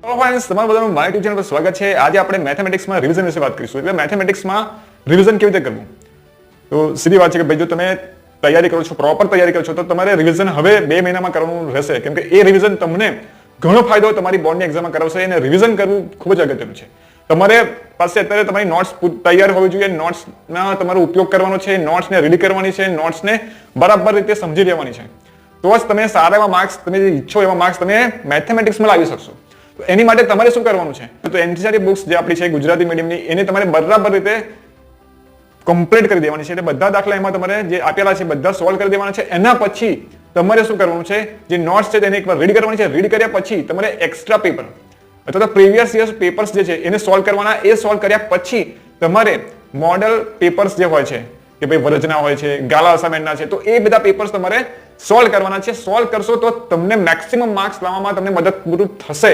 Hello friends, તમારું બધાનું મારી યુટ્યુબ ચેનલ પર સ્વાગત છે. આજે આપણે મેથેમેટિક્સમાં રિવિઝન વિશે વાત કરીશું. એટલે મેથેમેટિક્સમાં રિવિઝન કેવી રીતે કરવું. તો સીધી વાત છે કે ભાઈ જો તમે તૈયારી કરો છો, પ્રોપર તૈયારી કરો છો, તો તમારે રિવિઝન હવે 2 મહિનામાં કરવાનું રહેશે. કેમ કે એ રિવિઝન તમને ઘણો ફાયદો તમારી બોર્ડની એક્ઝામમાં કરાવશે અને રિવિઝન કરવું ખૂબ જ અગત્યનું છે. તમારે પાસે અત્યારે તમારી નોટ્સ તૈયાર હોવી જોઈએ. નોટ્સના તમારો ઉપયોગ કરવાનો છે, નોટ્સને રીડ કરવાની છે, નોટ્સને બરાબર રીતે સમજી લેવાની છે. તો જ તમે સારા એવા માર્ક્સ, તમે જે ઈચ્છો એવા માર્ક્સ તમે મેથેમેટિક્સમાં લાવી શકશો. તો એની માટે તમારે શું કરવાનું છે, તો એનસીઈઆરટી બુક્સ જે આપણી છે ગુજરાતી મીડિયમની, એને તમારે બરાબર રીતે કમ્પ્લીટ કરી દેવાની છે. એટલે બધા દાખલા એમાં તમારે જે આપેલા છે બધા સોલ્વ કરી દેવાના છે. એના પછી તમારે શું કરવાનું છે, જે નોટ્સ છે તેને એકવાર રીડ કરવાની છે. રીડ કર્યા પછી તમારે એક્સ્ટ્રા પેપર અથવા તો પ્રીવિયસ યર્સ પેપર્સ જે છે એને સોલ્વ કરવાના. એ સોલ્વ કર્યા પછી તમારે મોડલ પેપર્સ જે હોય છે કે ભાઈ વરજના હોય છે, ગાલા અસાઇનમેન્ટના છે, તો એ બધા પેપર્સ તમારે સોલ્વ કરવાના છે. સોલ્વ કરશો તો તમને મેક્સિમમ માર્ક્સ લાવવામાં તમને મદદરૂપ થશે.